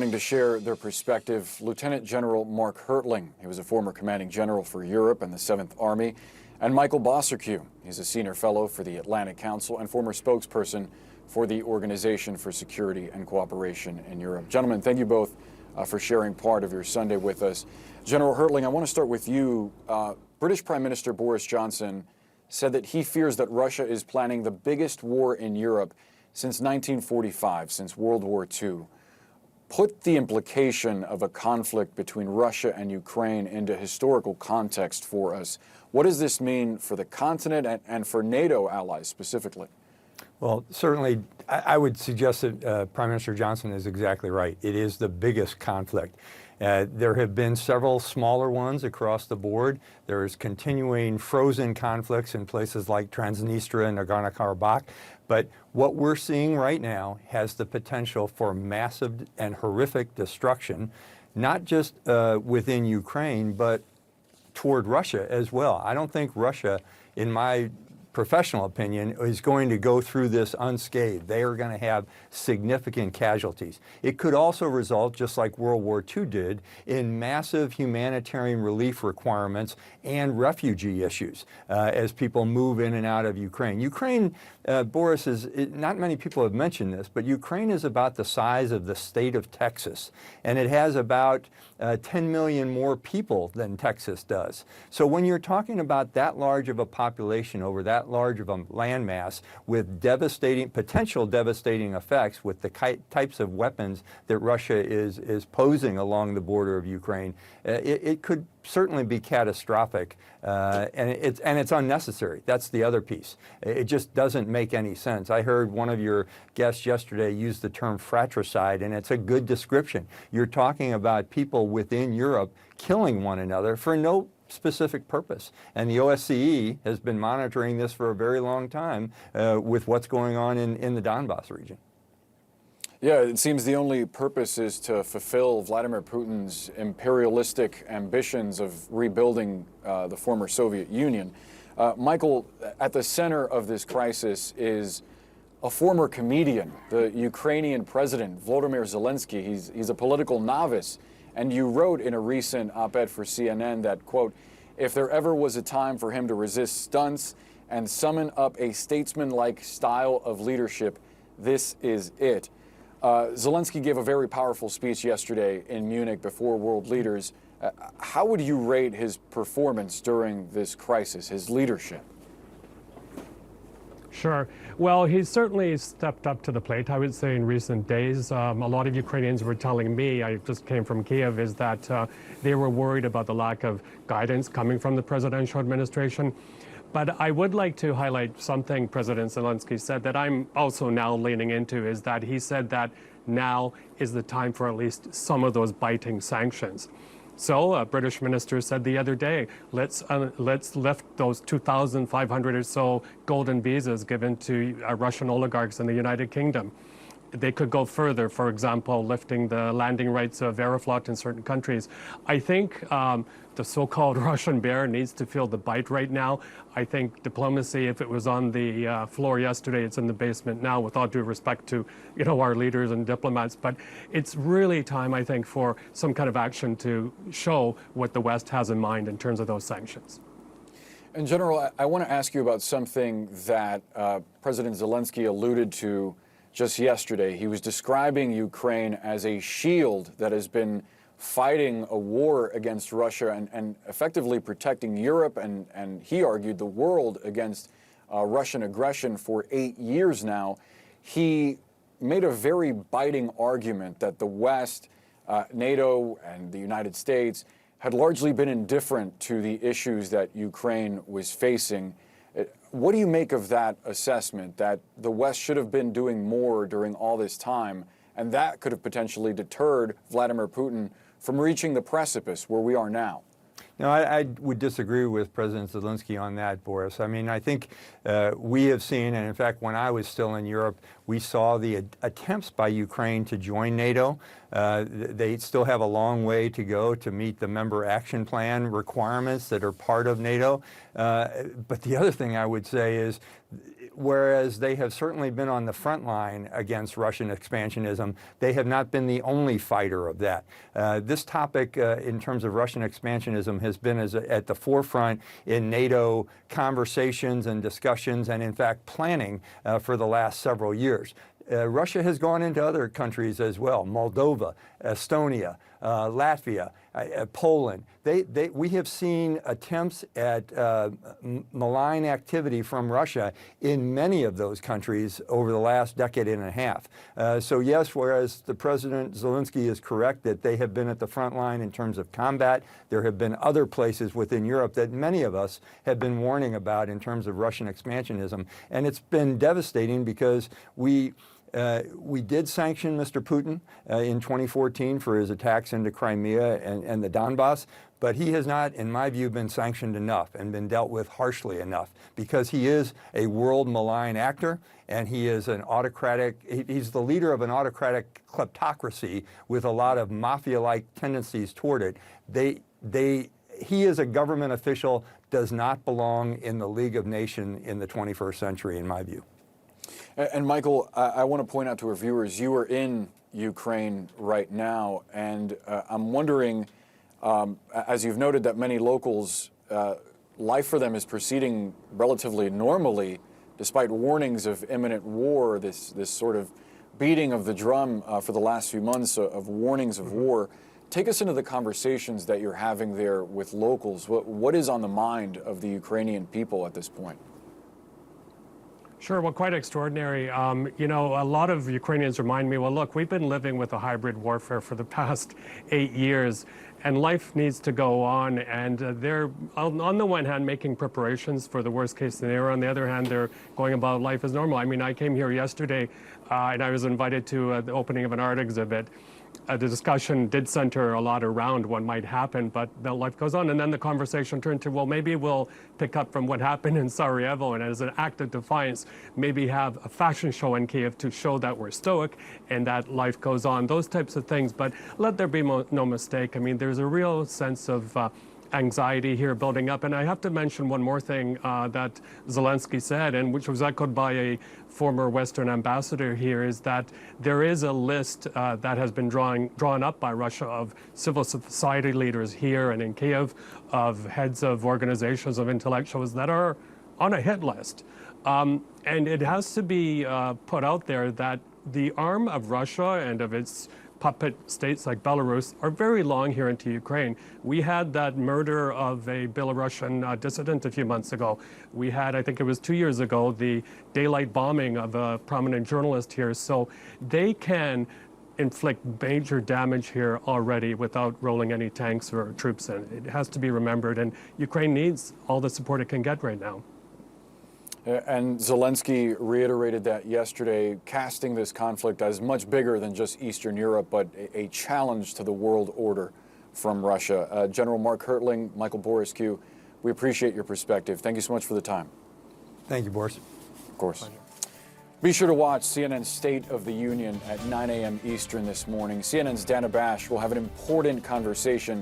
joining to share their perspective, Lieutenant General Mark Hertling. He was a former commanding general for Europe and the 7th Army. And Michael Bociurkiw. He's a senior fellow for the Atlantic Council and former spokesperson for the Organization for Security and Cooperation in Europe. Gentlemen, thank you both for sharing part of your Sunday with us. General Hertling, I want to start with you. British Prime Minister Boris Johnson said that he fears that Russia is planning the biggest war in Europe since 1945, since World War II. Put the implication of a conflict between Russia and Ukraine into historical context for us. What does this mean for the continent and for NATO allies specifically? Well, certainly, I would suggest that Prime Minister Johnson is exactly right. It is the biggest conflict. There have been several smaller ones across the board. There is continuing frozen conflicts in places like Transnistria and Nagorno-Karabakh. But what we're seeing right now has the potential for massive and horrific destruction, not just within Ukraine, but toward Russia as well. I don't think Russia, in my professional opinion, is going to go through this unscathed. They are going to have significant casualties. It could also result, just like World War II did, in massive humanitarian relief requirements and refugee issues as people move in and out of Ukraine. Ukraine, Boris, not many people have mentioned this, but Ukraine is about the size of the state of Texas, and it has about 10 million more people than Texas does. So when you're talking about that large of a population over that large of a landmass with potential devastating effects with the types of weapons that Russia is posing along the border of Ukraine, it could certainly be catastrophic, and it's unnecessary. That's the other piece. It just doesn't make any sense. I heard one of your guests yesterday use the term fratricide, and it's a good description. You're talking about people within Europe killing one another for no specific purpose. And the OSCE has been monitoring this for a very long time with what's going on in the Donbass region. Yeah, it seems the only purpose is to fulfill Vladimir Putin's imperialistic ambitions of rebuilding the former Soviet Union. Michael, at the center of this crisis is a former comedian, the Ukrainian president, Volodymyr Zelenskyy. He's a political novice. And you wrote in a recent op-ed for CNN that, quote, if there ever was a time for him to resist stunts and summon up a statesman-like style of leadership, this is it. Zelenskyy gave a very powerful speech yesterday in Munich before world leaders. How would you rate his performance during this crisis, his leadership? Sure. Well, he's certainly stepped up to the plate, I would say, in recent days. A lot of Ukrainians were telling me, I just came from Kiev, is that they were worried about the lack of guidance coming from the presidential administration. But I would like to highlight something President Zelenskyy said that I'm also now leaning into, is that he said that now is the time for at least some of those biting sanctions. So a British minister said the other day, let's lift those 2,500 or so golden visas given to Russian oligarchs in the United Kingdom. They could go further, for example, lifting the landing rights of Aeroflot in certain countries. I think the so-called Russian bear needs to feel the bite right now. I think diplomacy, if it was on the floor yesterday, it's in the basement now, with all due respect to, our leaders and diplomats. But it's really time, I think, for some kind of action to show what the West has in mind in terms of those sanctions. And General, I want to ask you about something that President Zelenskyy alluded to just yesterday. He was describing Ukraine as a shield that has been fighting a war against Russia and effectively protecting Europe and he argued the world against Russian aggression for 8 years now. He made a very biting argument that the West, NATO and the United States had largely been indifferent to the issues that Ukraine was facing. What do you make of that assessment, that the West should have been doing more during all this time, and that could have potentially deterred Vladimir Putin from reaching the precipice where we are now? No, I would disagree with President Zelenskyy on that, Boris. I mean, I think we have seen, and in fact, when I was still in Europe, we saw the attempts by Ukraine to join NATO. They still have a long way to go to meet the member action plan requirements that are part of NATO. But the other thing I would say is whereas they have certainly been on the front line against Russian expansionism, they have not been the only fighter of that. This topic in terms of Russian expansionism has been at the forefront in NATO conversations and discussions and in fact planning for the last several years. Russia has gone into other countries as well, Moldova, Estonia, Latvia, Poland. We have seen attempts at malign activity from Russia in many of those countries over the last decade and a half. So yes, whereas the President Zelenskyy is correct that they have been at the front line in terms of combat, there have been other places within Europe that many of us have been warning about in terms of Russian expansionism. And it's been devastating because we did sanction Mr. Putin in 2014 for his attacks into Crimea and the Donbass, but he has not, in my view, been sanctioned enough and been dealt with harshly enough because he is a world malign actor and he is an autocratic, he's the leader of an autocratic kleptocracy with a lot of mafia-like tendencies toward it. He is a government official, does not belong in the League of Nations in the 21st century, in my view. And Michael, I want to point out to our viewers, you are in Ukraine right now, and I'm wondering, as you've noted that many locals, life for them is proceeding relatively normally, despite warnings of imminent war, this sort of beating of the drum for the last few months of warnings of war. Take us into the conversations that you're having there with locals. What is on the mind of the Ukrainian people at this point? Sure, well, quite extraordinary. You know, a lot of Ukrainians remind me, well, look, we've been living with a hybrid warfare for the past 8 years, and life needs to go on. And they're, on the one hand, making preparations for the worst case scenario. On the other hand, they're going about life as normal. I mean, I came here yesterday, and I was invited to the opening of an art exhibit. The discussion did center a lot around what might happen, but life goes on. And then the conversation turned to, well, maybe we'll pick up from what happened in Sarajevo, and as an act of defiance, maybe have a fashion show in Kiev to show that we're stoic and that life goes on, those types of things. But let there be no mistake. I mean, there's a real sense of anxiety here building up. And I have to mention one more thing that Zelenskyy said, and which was echoed by a former Western ambassador here, is that there is a list that has been drawn up by Russia of civil society leaders here and in Kiev, of heads of organizations, of intellectuals that are on a hit list. And it has to be put out there that the arm of Russia and of its puppet states like Belarus are very long here into Ukraine. We had that murder of a Belarusian dissident a few months ago. We had, I think it was 2 years ago, the daylight bombing of a prominent journalist here. So they can inflict major damage here already without rolling any tanks or troops in. It has to be remembered, and Ukraine needs all the support it can get right now. And Zelenskyy reiterated that yesterday, casting this conflict as much bigger than just Eastern Europe, but a challenge to the world order from Russia. General Mark Hertling, Michael Bociurkiw, we appreciate your perspective. Thank you so much for the time. Thank you, Boris. Of course. Be sure to watch CNN's State of the Union at 9 a.m. Eastern this morning. CNN's Dana Bash will have an important conversation